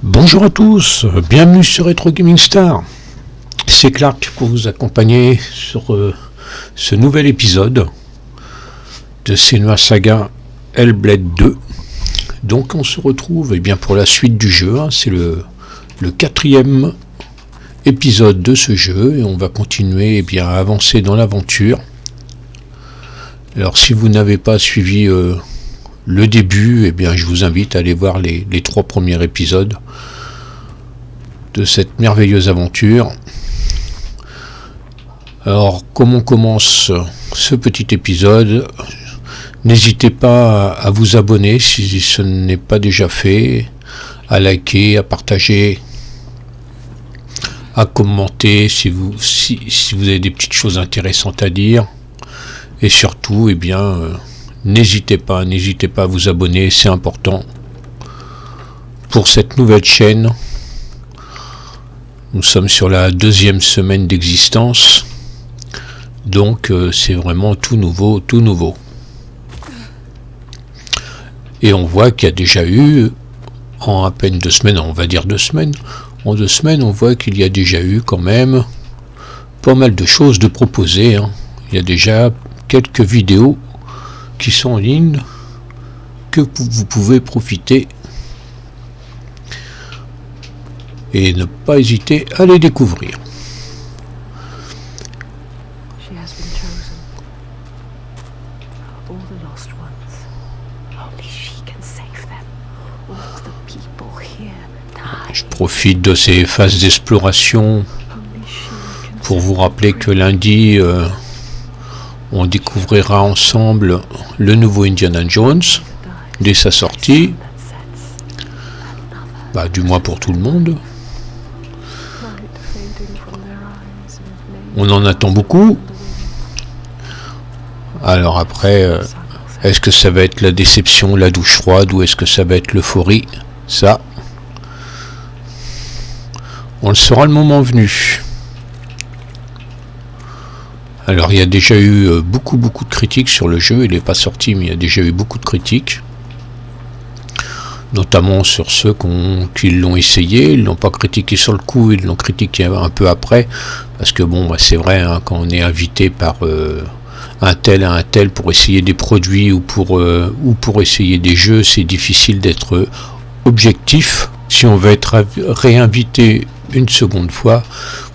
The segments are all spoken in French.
Bonjour à tous, bienvenue sur Retro Gaming Star. C'est Clark pour vous accompagner sur ce nouvel épisode de Senua Saga Hellblade 2. Donc on se retrouve pour la suite du jeu, c'est le quatrième épisode de ce jeu et on va continuer à avancer dans l'aventure. Alors si vous n'avez pas suivi le début, je vous invite à aller voir les 3 premiers épisodes de cette merveilleuse aventure. Alors, comme on commence ce petit épisode, n'hésitez pas à vous abonner si ce n'est pas déjà fait, à liker, à partager, à commenter si vous avez des petites choses intéressantes à dire, et surtout, n'hésitez pas à vous abonner, c'est important pour cette nouvelle chaîne. Nous sommes sur la 2e semaine d'existence, donc c'est vraiment tout nouveau. Et on voit qu'il y a déjà eu, en à peine 2 semaines, on va dire 2 semaines, en 2 semaines on voit qu'il y a déjà eu quand même pas mal de choses de proposer. Il y a déjà quelques vidéos qui sont en ligne que vous pouvez profiter et ne pas hésiter à les découvrir. Je profite de ces phases d'exploration pour vous rappeler que lundi on découvrira ensemble le nouveau Indiana Jones dès sa sortie, du moins pour tout le monde. On en attend beaucoup. Alors après, est-ce que ça va être la déception, la douche froide, ou est-ce que ça va être l'euphorie? Ça, on le saura le moment venu. Alors il y a déjà eu beaucoup de critiques sur le jeu. Il n'est pas sorti, mais il y a déjà eu beaucoup de critiques, notamment sur ceux qui l'ont essayé. Ils l'ont pas critiqué sur le coup, ils l'ont critiqué un peu après, parce que c'est vrai, quand on est invité par un tel pour essayer des produits ou pour essayer des jeux, c'est difficile d'être objectif si on veut être réinvité une seconde fois,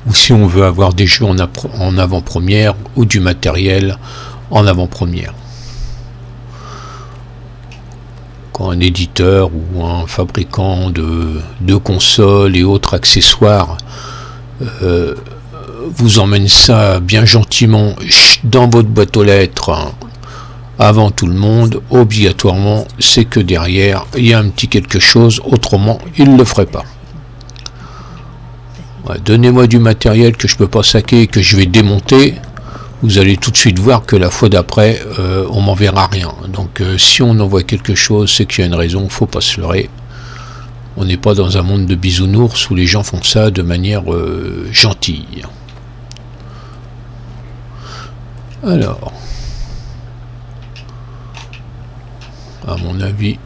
ou si on veut avoir des jeux en avant-première ou du matériel en avant-première. Quand un éditeur ou un fabricant de consoles et autres accessoires vous emmène ça bien gentiment dans votre boîte aux lettres avant tout le monde, obligatoirement c'est que derrière il y a un petit quelque chose, autrement il ne le ferait pas. Donnez-moi du matériel que je peux pas saquer, que je vais démonter, vous allez tout de suite voir que la fois d'après on m'enverra rien. Donc si on envoie quelque chose, c'est qu'il y a une raison, faut pas se leurrer. On n'est pas dans un monde de bisounours où les gens font ça de manière gentille. Alors, à mon avis,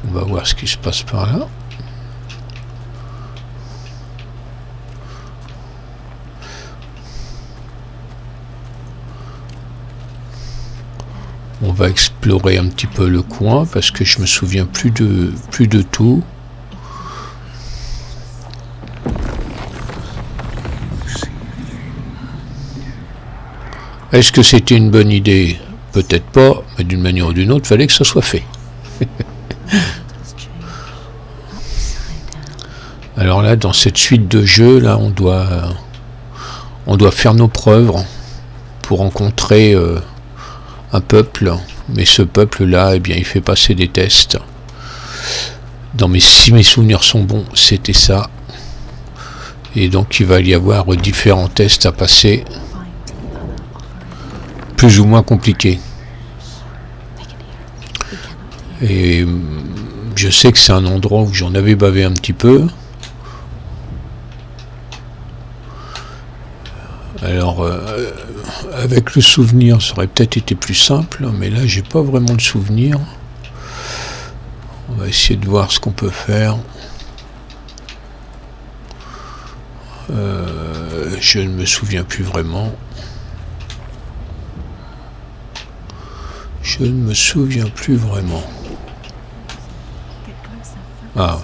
on va voir ce qui se passe par là. On va explorer un petit peu le coin parce que je me souviens plus de tout. Est-ce que c'était une bonne idée? Peut-être pas, mais d'une manière ou d'une autre, il fallait que ça soit fait. Alors là, dans cette suite de jeux, là, on doit faire nos preuves pour rencontrer un peuple, mais ce peuple-là, il fait passer des tests. Si mes souvenirs sont bons, c'était ça. Et donc il va y avoir différents tests à passer, plus ou moins compliqués. Et je sais que c'est un endroit où j'en avais bavé un petit peu. Alors avec le souvenir, ça aurait peut-être été plus simple, mais là j'ai pas vraiment le souvenir. On va essayer de voir ce qu'on peut faire. Je ne me souviens plus vraiment. Je ne me souviens plus vraiment. Ah.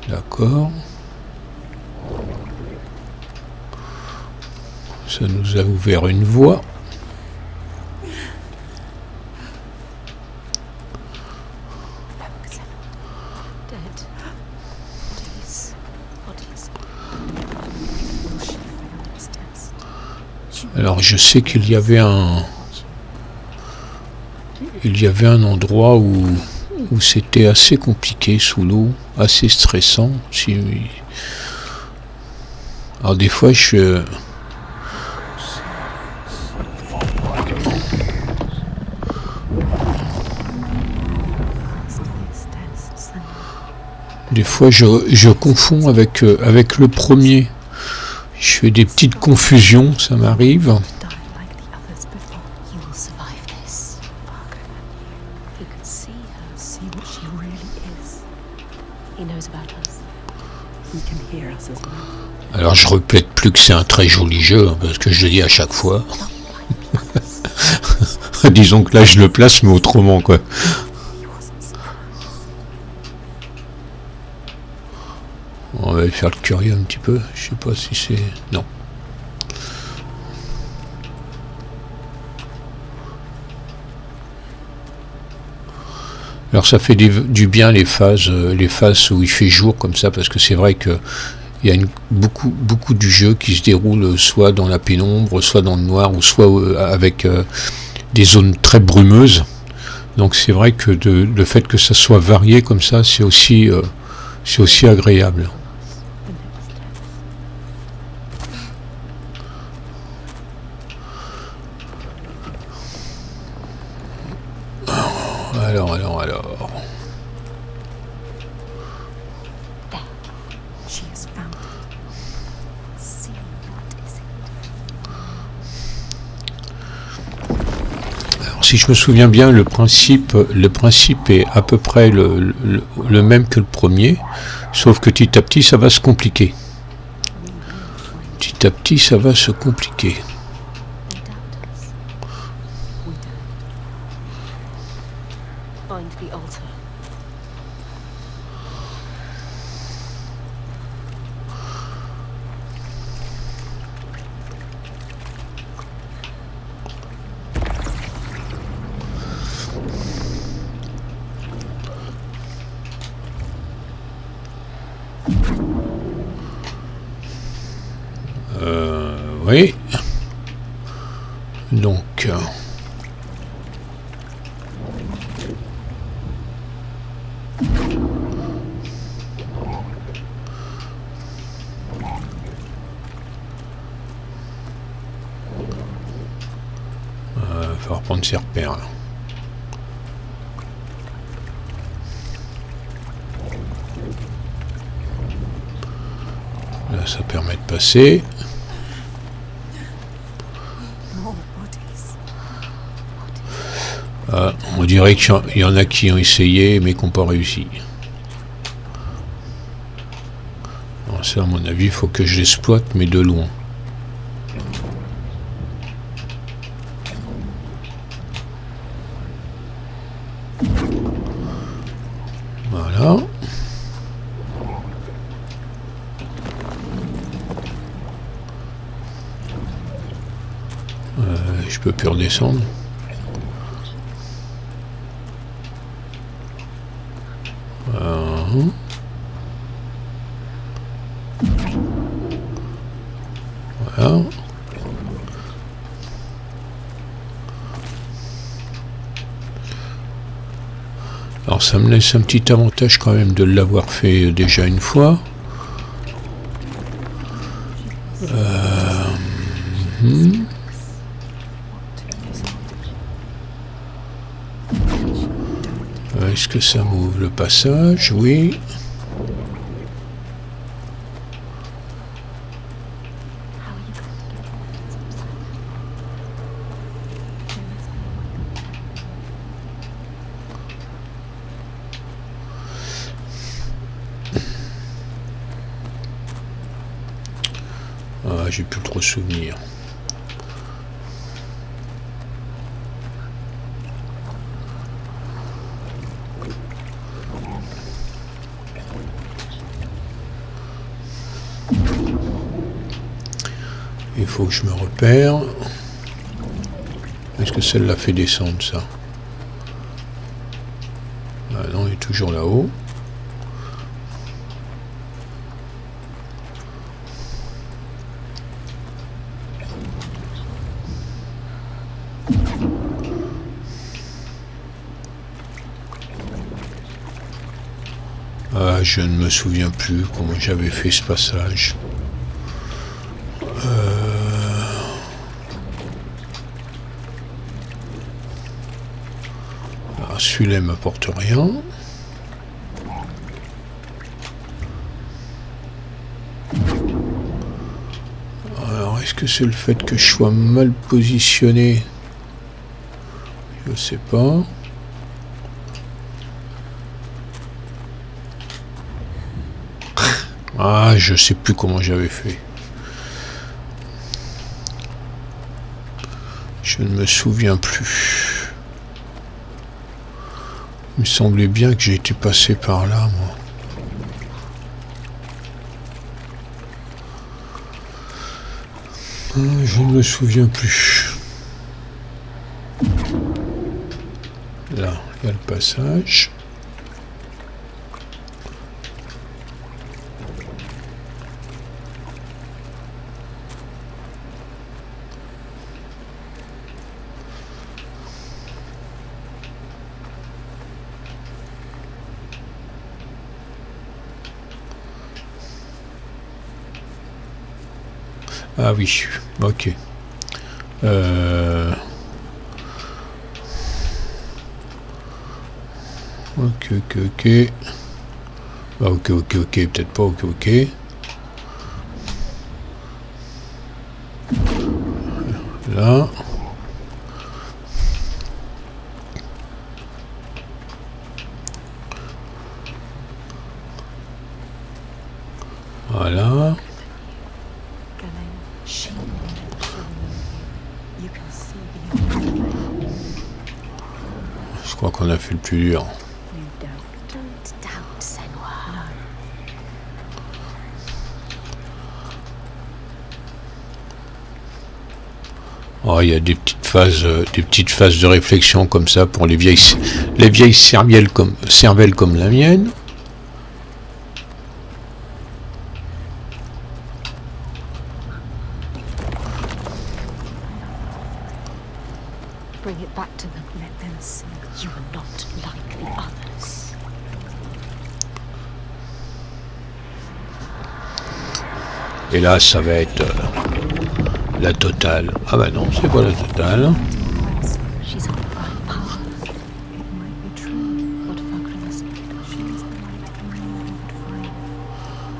D'accord. Ça nous a ouvert une voie. Alors je sais qu'il y avait un endroit où c'était assez compliqué sous l'eau, assez stressant. Alors des fois je confonds avec le premier. Je fais des petites confusions, ça m'arrive. Alors je répète plus que c'est un très joli jeu, hein, parce que je le dis à chaque fois. Disons que là je le place, mais autrement quoi. On va faire le curieux un petit peu. Je sais pas si c'est... Non. Alors ça fait du bien les phases où il fait jour comme ça, parce que c'est vrai que il y a beaucoup du jeu qui se déroule soit dans la pénombre, soit dans le noir, ou soit avec des zones très brumeuses. Donc c'est vrai que le fait que ça soit varié comme ça, c'est aussi agréable. Alors. Si je me souviens bien, le principe est à peu près le même que le premier, sauf que petit à petit ça va se compliquer. Petit à petit ça va se compliquer. Oui. Donc... il va falloir prendre ses repères. Là, ça permet de passer. Ah, on dirait qu'il y en a qui ont essayé mais qui n'ont pas réussi. Alors ça, à mon avis, il faut que je l'exploite, mais de loin. Voilà. Je peux plus redescendre. Voilà. Alors ça me laisse un petit avantage quand même de l'avoir fait déjà une fois. Est-ce que ça m'ouvre le passage? Oui. j'ai plus trop souvenir. Il faut que je me repère. Est-ce que celle-là fait descendre ça? Ah non, il est toujours là-haut. Ah, je ne me souviens plus comment j'avais fait ce passage. Alors, celui-là ne m'apporte rien. Alors, est-ce que c'est le fait que je sois mal positionné? Je sais pas. Ah, je sais plus comment j'avais fait. Je ne me souviens plus. Il me semblait bien que j'ai été passé par là, moi. Je ne me souviens plus. Là, il y a le passage. Ah oui, ok. Ok. Ah, ok, peut-être pas, ok. Là. Voilà. Je crois qu'on a fait le plus dur. Oh, il y a des petites phases de réflexion comme ça pour les vieilles cervelles comme la mienne. Bring it back to them. Let them see you are not like the others. Et là, ça va être la totale. Ah bah non, c'est pas la totale. She's on the right path. It might be true what Fagra said. She is the light in the world find.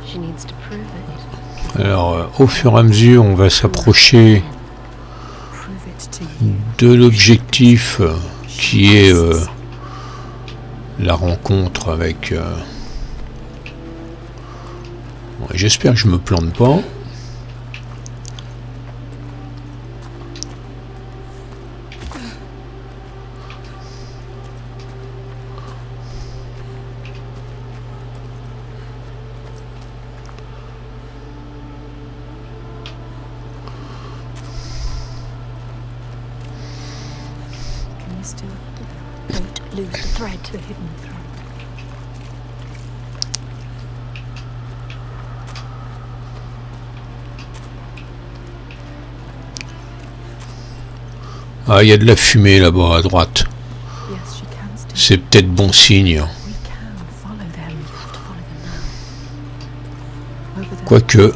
She needs to prove it. Alors, au fur et à mesure, on va s'approcher de l'objectif qui est la rencontre avec... Bon, j'espère que je me plante pas. Don't lose the thread, the hidden thread. Ah, il y a de la fumée là-bas à droite. C'est peut-être bon signe. Quoique...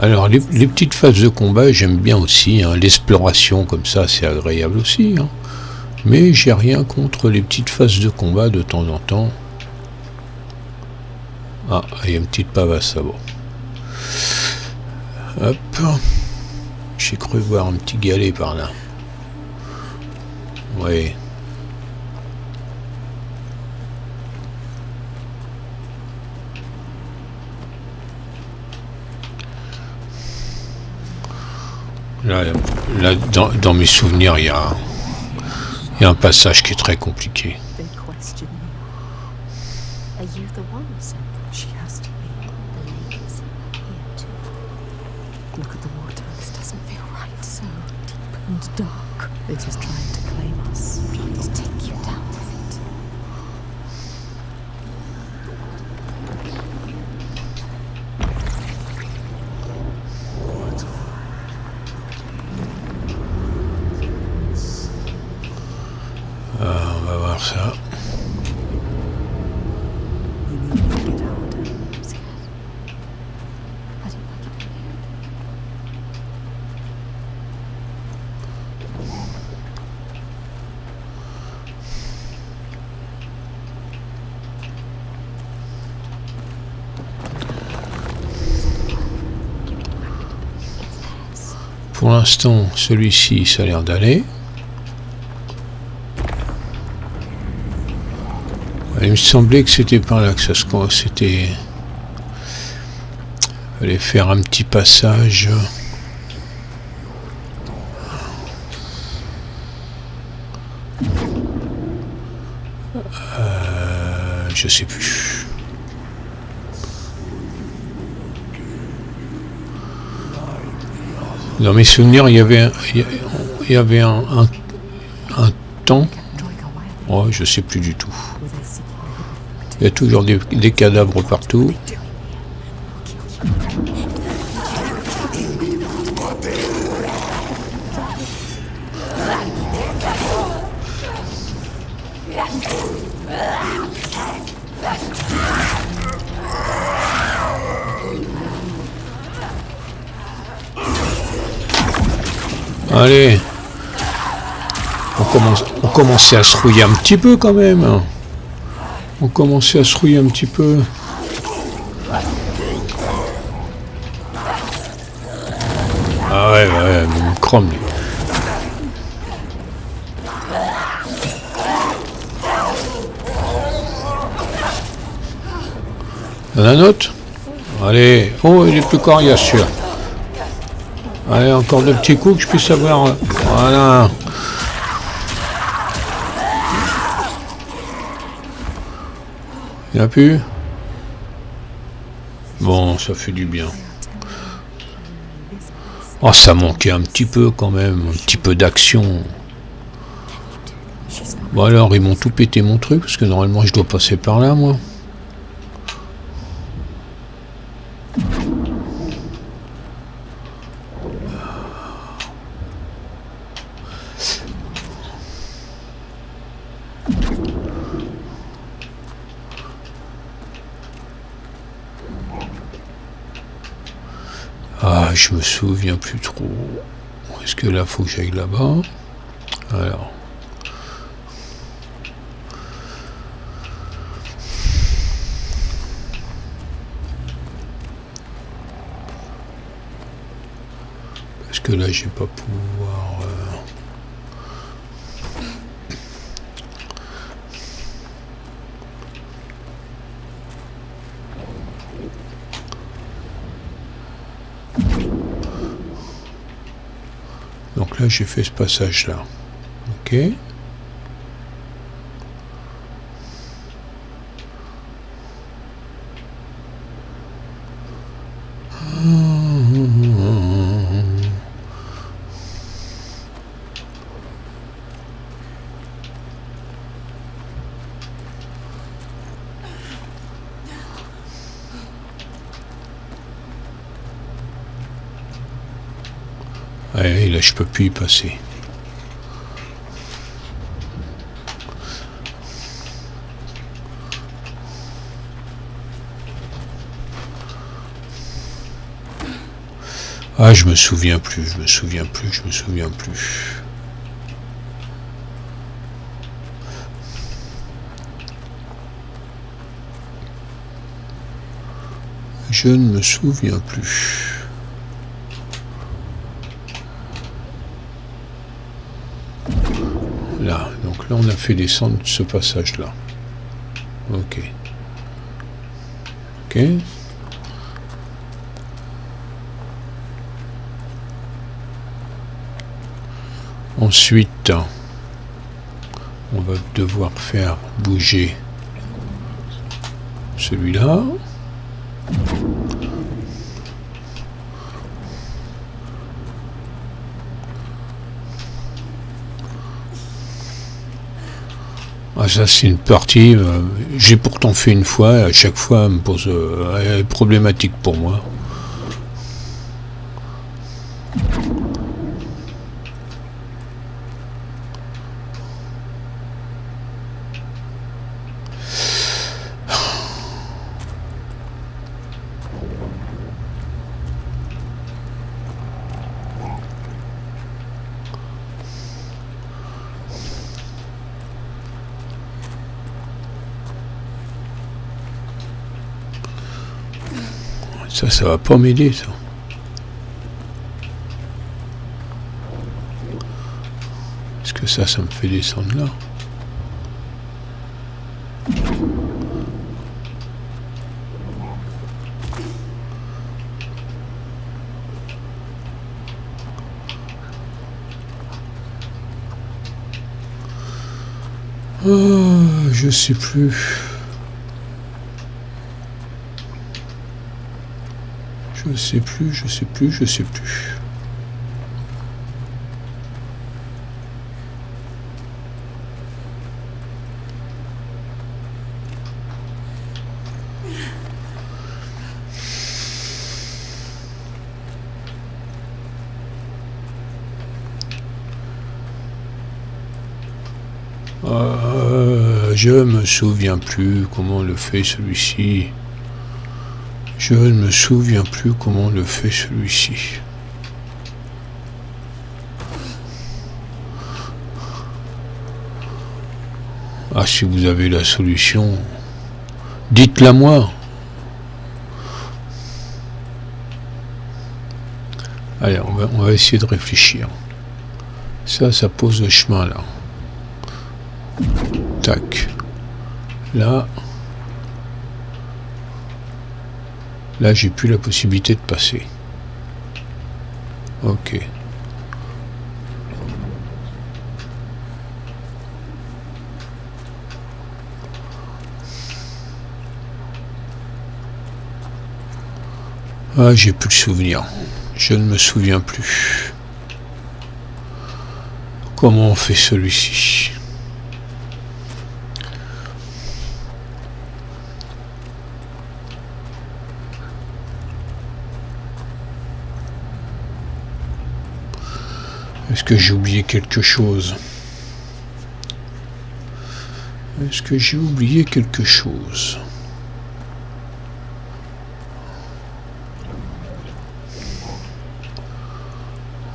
Alors les petites phases de combat j'aime bien aussi, hein. L'exploration comme ça c'est agréable aussi, hein. Mais j'ai rien contre les petites phases de combat de temps en temps. Ah, il y a une petite pavasse là-bas. Hop. J'ai cru voir un petit galet par là. Oui. Là dans mes souvenirs, il y a un passage qui est très compliqué. They question you. Are you the one? So she has to be. The lake is here too. Look at the water. This doesn't feel right. So deep and dark. It is trying to claim us, trying to take you down with it. On va voir ça. You need me to get harder. I'm scared. I don't like it here. It's theirs. Pour l'instant, celui-ci, ça a l'air d'aller. Il me semblait que c'était par là que ça se... C'était... Fallait faire un petit passage. Je sais plus. Dans mes souvenirs, il y avait un temps. Oh, je sais plus du tout. Il y a toujours des cadavres partout. Allez, on commençait à se rouiller un petit peu quand même. On commençait à se rouiller un petit peu. Ah ouais, mon chrome. Il y en a un autre? Allez, oh, il est plus coriace celui-là. Allez, encore deux petits coups que je puisse avoir. Voilà. Il n'y en a plus? Bon, ça fait du bien. Oh, ça manquait un petit peu quand même, un petit peu d'action. Bon alors, ils m'ont tout pété mon truc, parce que normalement je dois passer par là, moi. Ah, je me souviens plus trop. Est-ce que là, faut que j'aille là-bas? Alors. Parce que là, j'ai pas pouvoir... Donc là, j'ai fait ce passage-là. Ok. Ouais, là, je peux plus y passer. Ah, je me souviens plus. Je ne me souviens plus. Là, donc là on a fait descendre ce passage là. Ok. Ok. Ensuite, on va devoir faire bouger celui-là. Ah, ça c'est une partie, j'ai pourtant fait une fois, et à chaque fois elle me pose problématique pour moi. Ça va pas m'aider, ça. Est-ce que ça me fait descendre là? Oh, je sais plus. Je sais plus. Je me souviens plus comment le fait celui-ci. Je ne me souviens plus comment le fait celui-ci. Ah, si vous avez la solution, dites-la moi. Allez, on va essayer de réfléchir. Ça pose le chemin là. Tac. Là, j'ai plus la possibilité de passer. Ok. Ah, j'ai plus le souvenir. Je ne me souviens plus. Comment on fait celui-ci? Est-ce que j'ai oublié quelque chose? Est-ce que j'ai oublié quelque chose?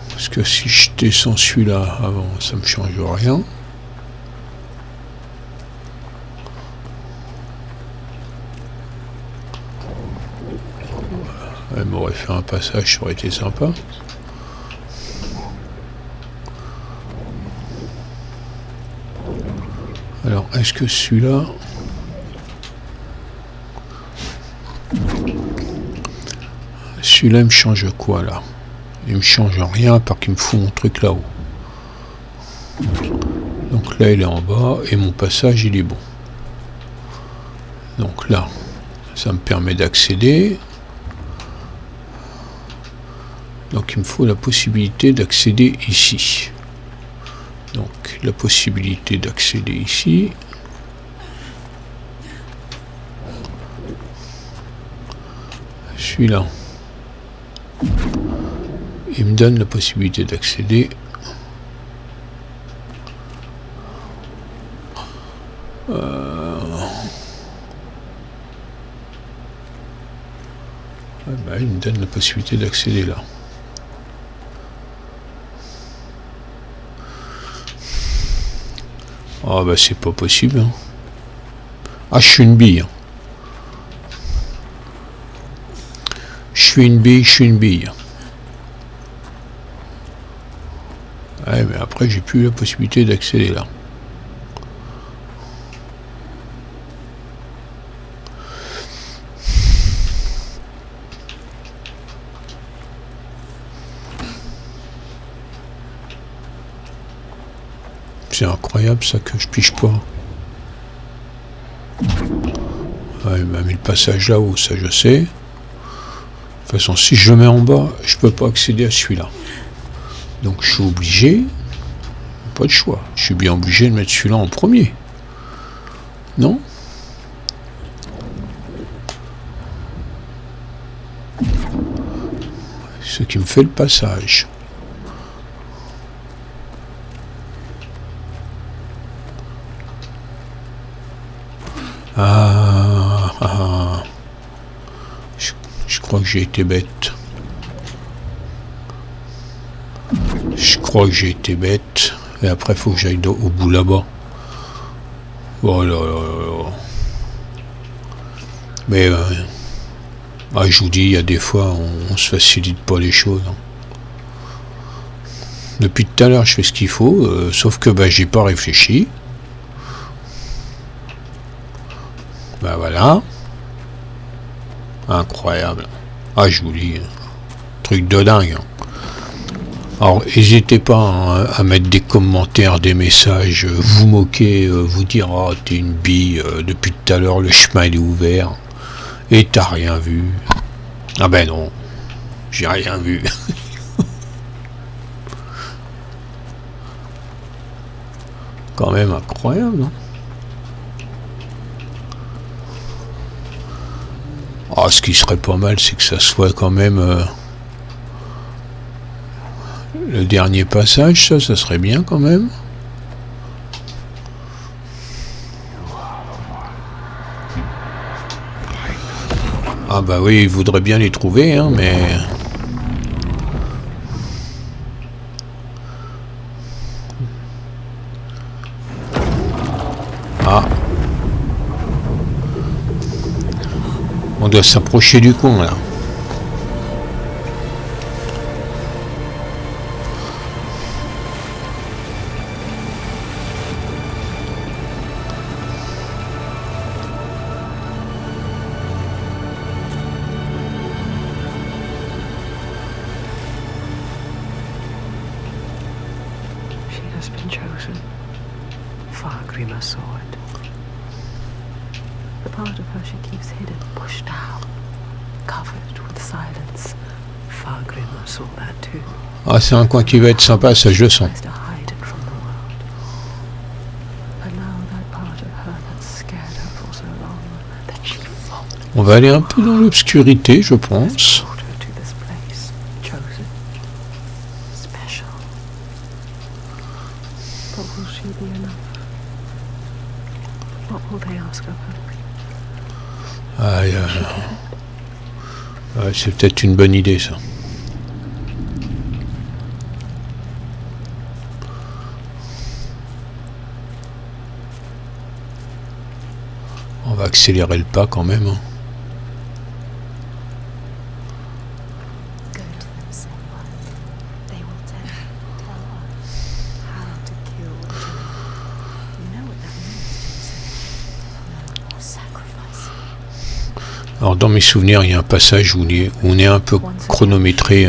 Parce que si je descends celui-là avant, ça me change rien. Elle m'aurait fait un passage, ça aurait été sympa. Alors, est-ce que celui-là... Celui-là, il me change quoi, là? Il me change rien, à part qu'il me fout mon truc là-haut. Donc là, il est en bas, et mon passage, il est bon. Donc là, ça me permet d'accéder. Donc il me faut la possibilité d'accéder ici. Donc la possibilité d'accéder ici. Celui-là. Il me donne la possibilité d'accéder. Il me donne la possibilité d'accéder là. Ah bah c'est pas possible. Hein. Ah, je suis une bille. Hein. suis une bille, je suis une bille. Ouais, mais après, j'ai plus la possibilité d'accéder là. C'est incroyable ça que je pige pas. Ouais, il m'a mis le passage là-haut, ça je sais. De toute façon, si je le mets en bas, je peux pas accéder à celui-là. Donc je suis obligé, pas de choix, je suis bien obligé de mettre celui-là en premier. Non? Ce qui me fait le passage. Je crois que j'ai été bête. Je crois que j'ai été bête. Et après, il faut que j'aille au bout là-bas. Oh là là là là. Mais, je vous dis, il y a des fois, on se facilite pas les choses. Hein. Depuis tout à l'heure, je fais ce qu'il faut, sauf que j'ai pas réfléchi. Voilà. Incroyable. Je vous dis, truc de dingue. Alors, n'hésitez pas à mettre des commentaires, des messages, vous moquer, vous dire « Ah, t'es une bille, depuis tout à l'heure, le chemin il est ouvert, et t'as rien vu. » Ah ben non, j'ai rien vu. Quand même incroyable, hein. Ce qui serait pas mal, c'est que ça soit quand même le dernier passage, ça serait bien quand même. Ah bah oui, il voudrait bien les trouver, hein, mais... On doit s'approcher du con, là. She has been chosen. Fargrimr saw it. The part of her she keeps hidden, pushed out, covered with silence. Fargrimr saw that too. C'est un coin qui va être sympa, ça je le sens. On va aller un peu dans l'obscurité, je pense. C'est peut-être une bonne idée, ça. On va accélérer le pas quand même. Hein. Alors dans mes souvenirs, il y a un passage où on est un peu chronométré.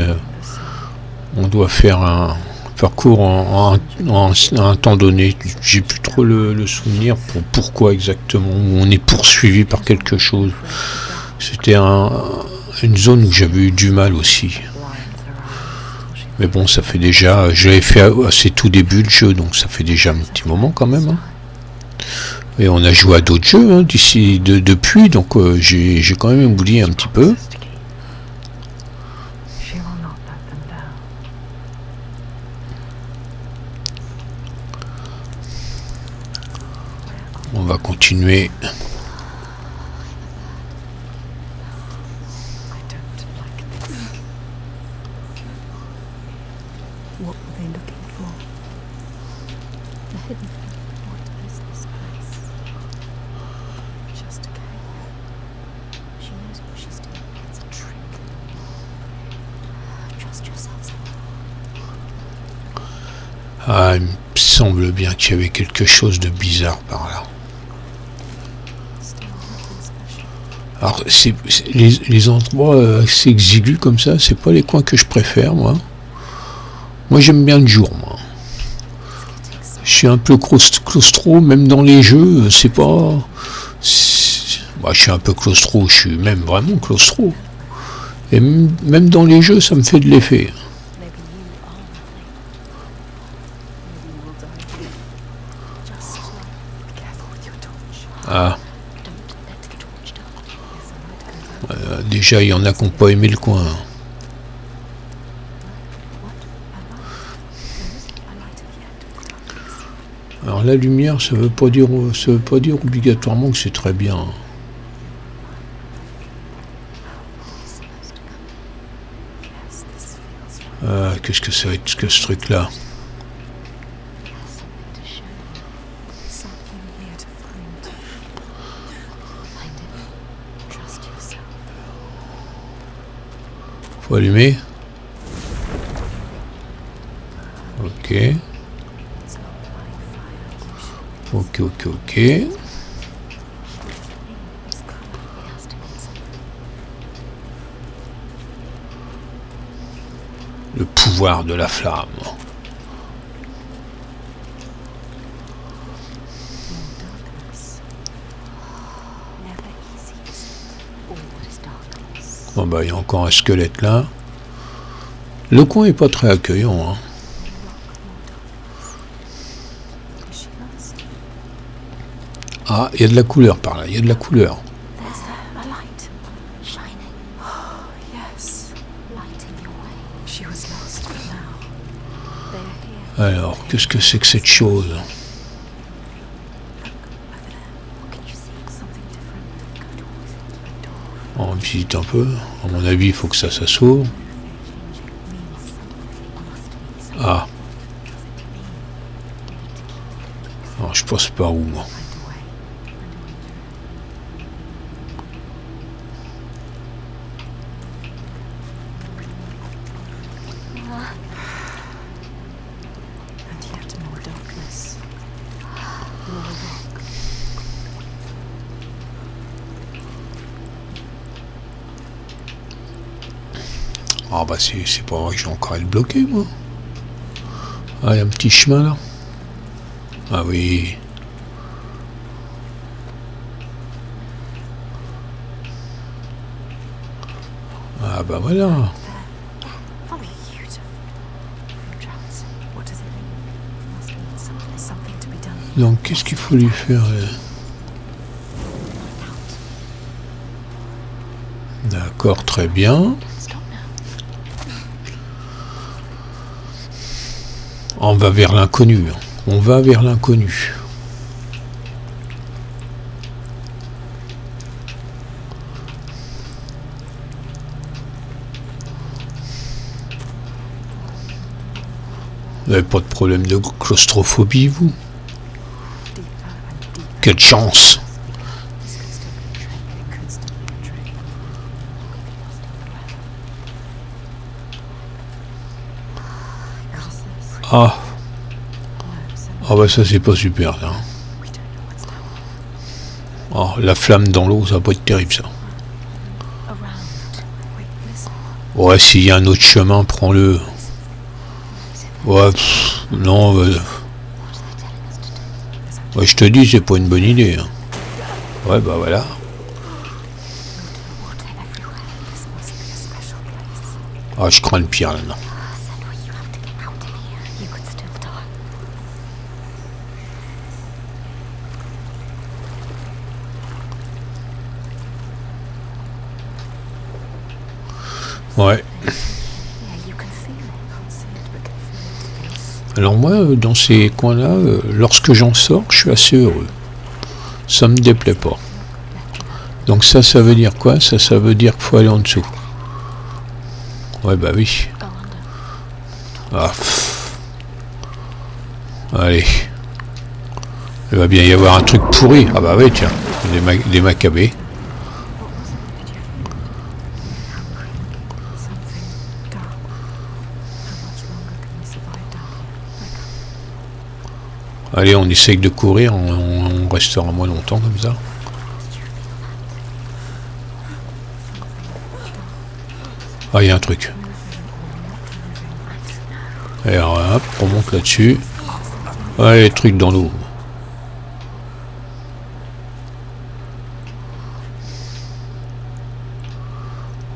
On doit faire un parcours en un temps donné. J'ai plus trop le souvenir pour pourquoi exactement. Où on est poursuivi par quelque chose. C'était une zone où j'avais eu du mal aussi. Mais bon, ça fait déjà... Je l'avais fait à ses tout débuts le jeu, donc ça fait déjà un petit moment quand même. Hein. Et on a joué à d'autres jeux hein, depuis, donc j'ai quand même oublié un petit peu. On va continuer. Ah, il me semble bien qu'il y avait quelque chose de bizarre par là. Still nothing special. Alors, les endroits assez exigus comme ça, c'est pas les coins que je préfère, moi. Moi, j'aime bien le jour, moi. Je suis un peu claustro, même dans les jeux, c'est pas... Bah, je suis un peu claustro, je suis même vraiment claustro. Et même dans les jeux, ça me fait de l'effet. Maybe you are nothing. Maybe you will die here. Just be careful with your torch. Ah, Don't let the torch die. If the light goes out. déjà, il y en a qui n'ont pas aimé le coin. What? A light? There is a light at the end of the darkness. Alors, la lumière, ça veut pas dire obligatoirement que c'est très bien. Supposed to come. Yes, this feels right. Ah, qu'est-ce que ça va être que ce truc-là? It has something to show you. Something here to find. Find it. Trust yourself. Faut allumer. Ok. It's not like fire. Ok, ok, ok. This color, it has to mean something. Le pouvoir de la flamme. More darkness. Never easy, is it? Always darkness. Bon bah il y a encore un squelette là. Le coin est pas très accueillant. Hein. More darkness. Is she lost? Ah, il y a de la couleur par là, il y a de la couleur. There's a light. Shining. Oh, yes. Lighting your way. She was lost, but now they're here. Alors, qu'est-ce que c'est que cette chose? Over there. What can you see? Something different. Go towards it. A door. On visite un peu. À mon avis, il faut que ça s'ouvre. Changing means something. Must mean something. Ah, Does it mean we need to keep thinking? alors je pense pas où moi. Find a way. Find a way through. And yet more darkness. More rock. Ah bah c'est pas vrai que j'ai encore à le bloquer moi. Ah, il y a un petit chemin là. Ah oui. Ah bah voilà. Follow you to entrance. What does it mean? Must mean something. Something to be done. Donc qu'est-ce qu'il faut lui faire là? D'accord, très bien. Stop now. On va vers l'inconnu. On va vers l'inconnu. Vous n'avez pas de problème de claustrophobie, vous? Deeper and deeper. Quelle chance! This could still be a train. It could still be a train. We could be lost forever. What is this? Ah, No, so ah bah ça c'est pas super ça. we don't know what's down. Ah, la flamme dans l'eau, ça va pas être terrible ça. Around. Wait, listen. Ouais, s'il y a un autre chemin, prends-le. Is it Ouais, non, what are they telling us to do? There's a ouais, je te dis, c'est pas une bonne idée. Hein. Ouais, bah voilà. water everywhere. This must be a special place. Ah, je crains le pire là, non. Senua, you have to get out of here. You could still die. Ouais. Yeah, you can feel it. Can't see it, but can feel it. Alors moi, dans ces coins-là, lorsque j'en sors, je suis assez heureux. Ça me déplaît pas. Donc ça veut dire quoi? Ça veut dire qu'il faut aller en dessous. Ouais, bah oui. Go under. Ah, pff. Allez. Il va bien y avoir un truc pourri. Ah bah oui, tiens. Des macabées. What was it? Did you feel? Something dark. How much longer can we survive down here? Wake up. Allez, on essaye de courir, on restera moins longtemps comme ça. Ah, il y a un truc. Et alors, hop, on monte là-dessus. Ouais, les trucs dans l'eau.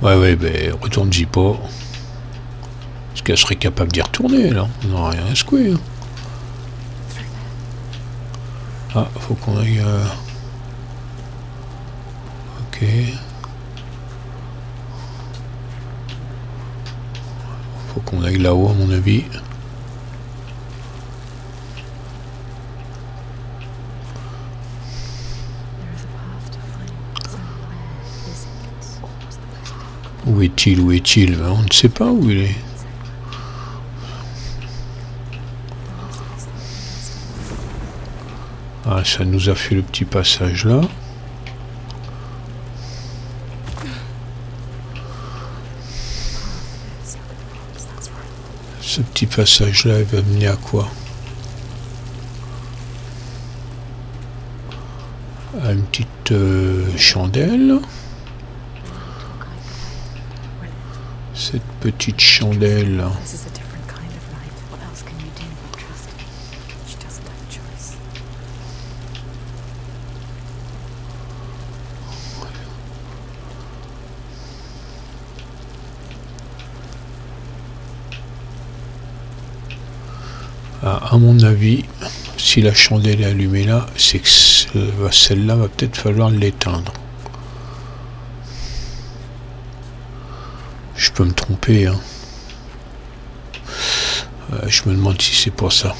Ouais, ben, retourne-y pas. Est-ce qu'elle serait capable d'y retourner, là? On n'aura rien à secouer. Hein. Ah, faut qu'on aille... Ok. Faut qu'on aille là-haut, à mon avis. Où est-il? Où est-il? On ne sait pas où il est. Ah, ça nous a fait le petit passage là. Ce petit passage là, il va mener à quoi? À une petite chandelle. Cette petite chandelle. À mon avis, si la chandelle est allumée là, c'est que celle-là va peut-être falloir l'éteindre. Je peux me tromper, hein. Je me demande si c'est pas ça.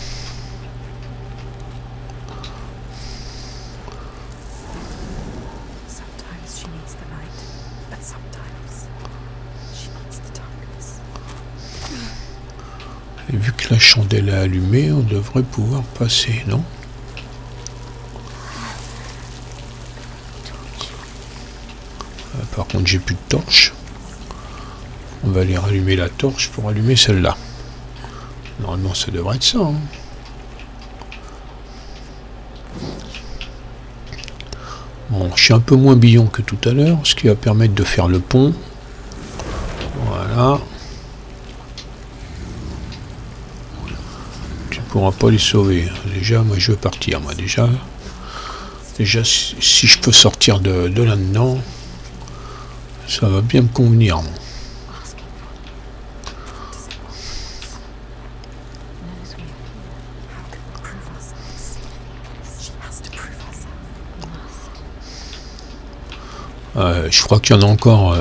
Et vu que la chandelle est allumée, on devrait pouvoir passer, non? Par contre, j'ai plus de torche. On va aller rallumer la torche pour allumer celle-là. Normalement, ça devrait être ça. Hein. Bon, je suis un peu moins billon que tout à l'heure, ce qui va permettre de faire le pont. Voilà. Tu pourras pas les sauver. Déjà, moi, je veux partir. Moi, déjà, si je peux sortir de là-dedans, ça va bien me convenir. Moi. Je crois qu'il y en a encore.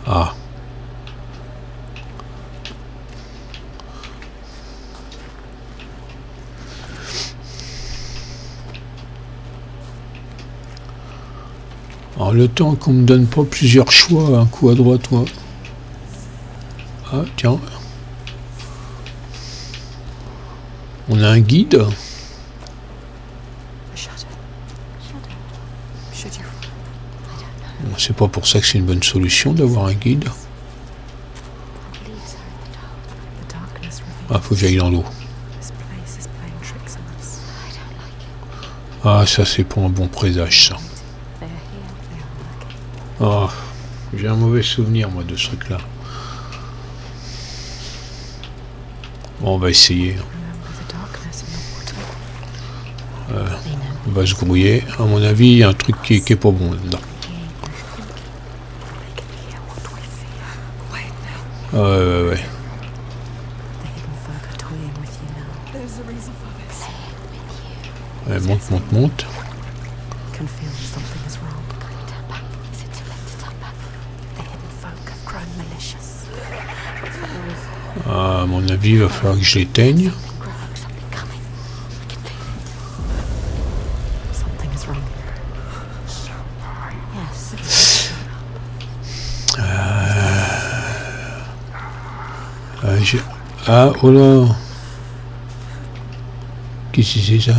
Ah. Alors le temps qu'on me donne pas plusieurs choix, un coup à droite, toi. Ah tiens. On a un guide. Bon, c'est pas pour ça que c'est une bonne solution d'avoir un guide. Ah, faut que j'aille dans l'eau. Ah, ça c'est pas un bon présage, ça. Ah, j'ai un mauvais souvenir, moi, de ce truc-là. Bon, on va essayer. On va se grouiller. À mon avis, il y a un truc qui est pas bon là-dedans. Ouais. Ouais, monte. À mon avis, il va falloir que je l'éteigne. Ah, oh là! Qu'est-ce que c'est ça?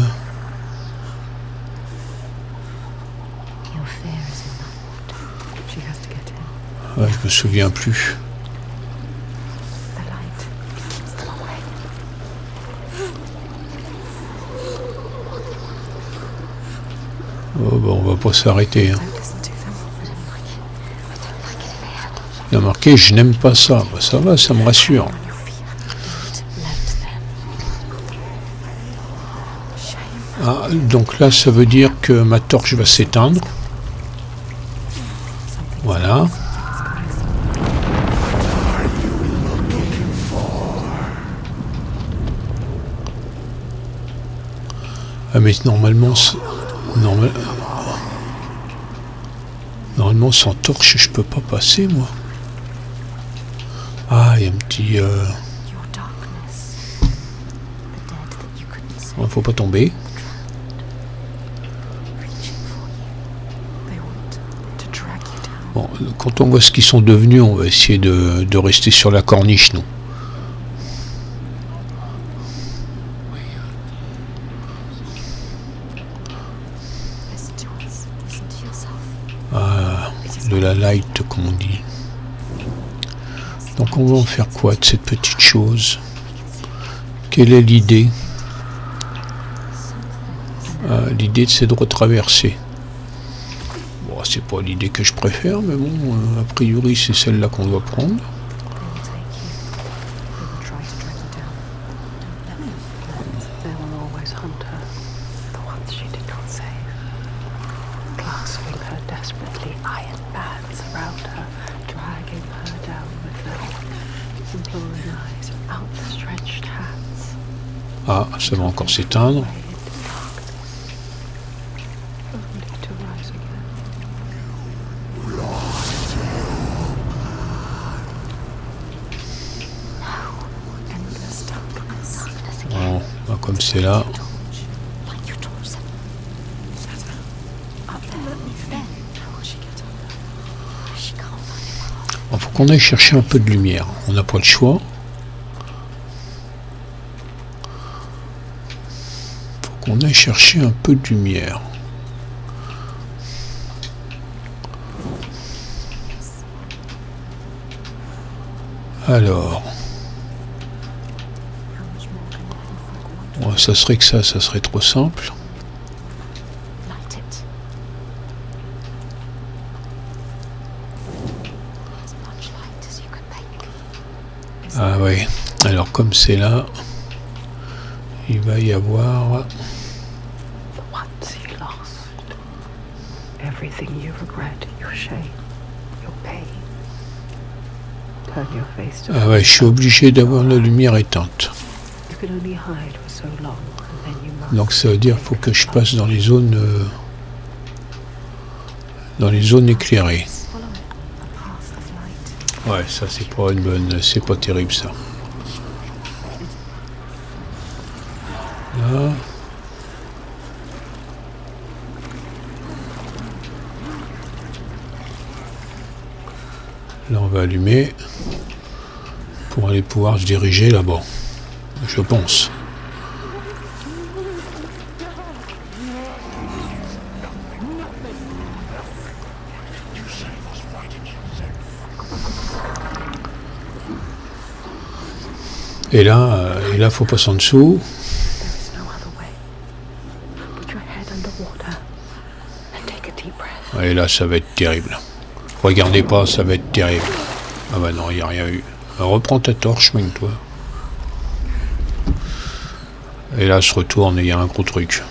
me souviens plus. The light keeps them away. Oh, bah, on va pas s'arrêter. Hein. Don't listen to them. Il y a marqué je n'aime pas ça. Bah, ça va, ça me rassure. On your feet. Don't let them. Shame. Ah, donc là, ça veut dire que ma torche va s'éteindre. Voilà. Ah, mais normalement, normalement sans torche, je peux pas passer, moi. Ah, il y a un petit... Your darkness. The dead that you couldn't see. Faut pas tomber. Reaching for you. They want to drag you down. Bon, quand on voit ce qu'ils sont devenus, on va essayer de rester sur la corniche, nous. Listen to us. Listen to yourself. Ah, de la light, comme on dit. Donc on va en faire quoi de cette petite chose? Quelle est l'idée? L'idée c'est de retraverser. Bon, c'est pas l'idée que je préfère, mais bon, a priori c'est celle-là qu'on doit prendre. They will take you. They will try to drag you down. Don't let them. They will always hunt her, the ones she did not save. Clasping her desperately, iron bands around her, dragging her down with them. Imploring eyes, outstretched hands. Ah, ça va encore s'éteindre. Away into darkness, only to rise again. Endless darkness. Darkness again. Bon, bah, comme c'est là. Like your torch. Up there. There. How will she get up there? She can't find a path. Il faut qu'on aille chercher un peu de lumière. On n'a pas le choix. Faut qu'on aille chercher un peu de lumière. Alors, How much more can the folk want? ouais, ça serait que ça serait trop simple. Light it. As much light as you can make. Ah ouais. Alors comme c'est là, il va y avoir... The once you lost. Everything you regret, your shame, your pain. Turn your face to Ah ouais, je suis obligé d'avoir la lumière éteinte. You can only hide for so long, and then you must. Donc ça veut dire qu'il faut que je passe dans les zones éclairées. Follow it. A path of light. Ouais, ça c'est pas une bonne, c'est pas terrible ça. Là. Là on va allumer pour aller pouvoir se diriger là-bas. Je pense. Et là, faut passer en dessous. There is no other way. Put your head under water and take a deep breath. Et là, ça va être terrible. Regardez pas, ça va être terrible. Ah bah non, il n'y a rien eu. Reprends ta torche, soigne-toi. Et là, se retourne et il y a un gros truc.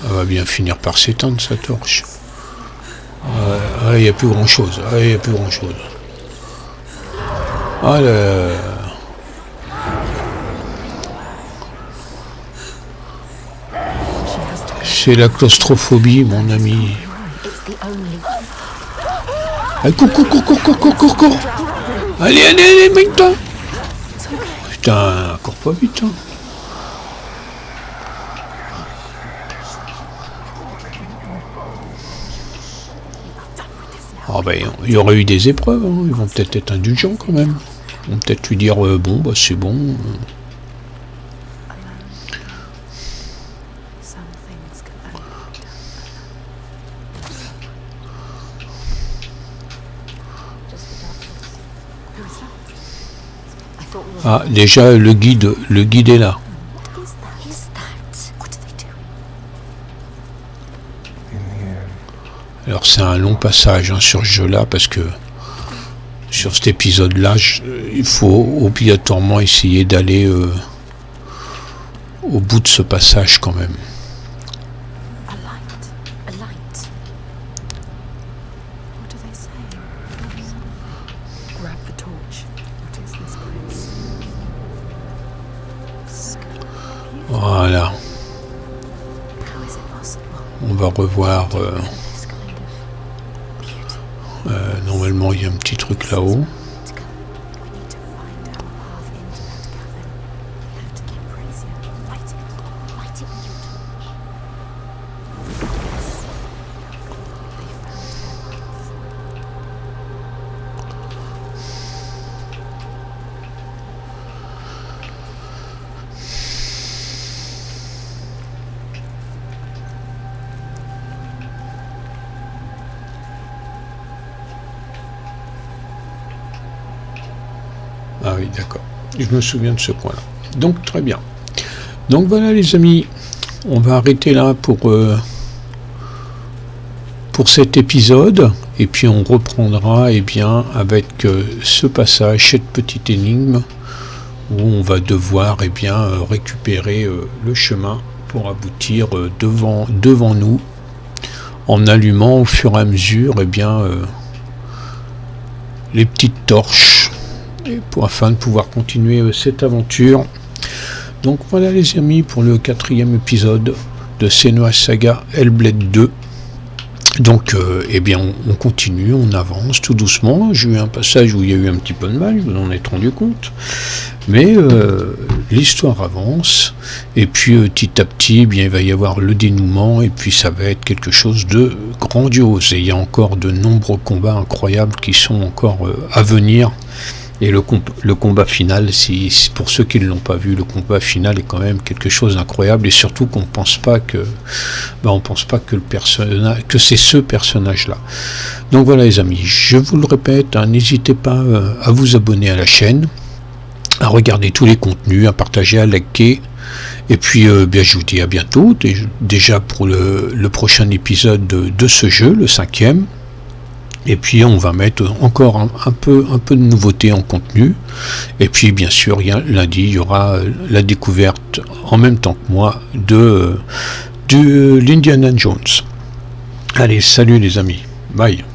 Elle va bien finir par s'éteindre, sa torche. Il n'y a plus grand-chose. Il n'y a plus grand-chose. Ah, c'est la claustrophobie, mon ami. It's the only. Allez, cours. Allez, mec-toi. Putain, cours pas vite, hein. Ah ben, il y aurait eu des épreuves, hein. Ils vont peut-être être indulgents quand même. Ils vont peut-être lui dire, bon, bah c'est bon. Some things can only be done. Ah, déjà le guide est là. What is that? What are they doing? In the end, Alors c'est un long passage hein, sur ce jeu-là parce que sur cet épisode-là, il faut obligatoirement essayer d'aller au bout de ce passage quand même. A light. A light. What do they say? Something. Grab the torch. What is this place? Voilà, How is it possible? on va revoir. This kind of beauty. Normalement, il y a un petit truc là-haut. We need to find our path into that cavern. We have to get Brazier. Light it. Light it with your torch. Yes. They found their path. Ah oui, d'accord. Je me souviens de ce coin-là. Donc, très bien. Donc, voilà, les amis. On va arrêter là pour cet épisode. Et puis, on reprendra avec ce passage, cette petite énigme, où on va devoir récupérer le chemin pour aboutir devant nous, en allumant au fur et à mesure les petites torches, afin de pouvoir continuer cette aventure. Donc voilà les amis pour le 4e épisode de Senua's Saga Hellblade 2. Donc on continue, on avance tout doucement. J'ai eu un passage où il y a eu un petit peu de mal, vous en êtes rendu compte. Mais l'histoire avance, et puis petit à petit, il va y avoir le dénouement, et puis ça va être quelque chose de grandiose. Et il y a encore de nombreux combats incroyables qui sont encore à venir. Et le combat final, pour ceux qui ne l'ont pas vu, le combat final est quand même quelque chose d'incroyable, et surtout qu'on pense pas que que c'est ce personnage-là. Donc voilà les amis, je vous le répète, n'hésitez pas à vous abonner à la chaîne, à regarder tous les contenus, à partager, à liker, et puis je vous dis à bientôt, déjà pour le prochain épisode de ce jeu, le 5e. Et puis on va mettre encore un peu de nouveauté en contenu. Et puis bien sûr, lundi, il y aura la découverte en même temps que moi de l'Indiana Jones. Allez, salut les amis. Bye.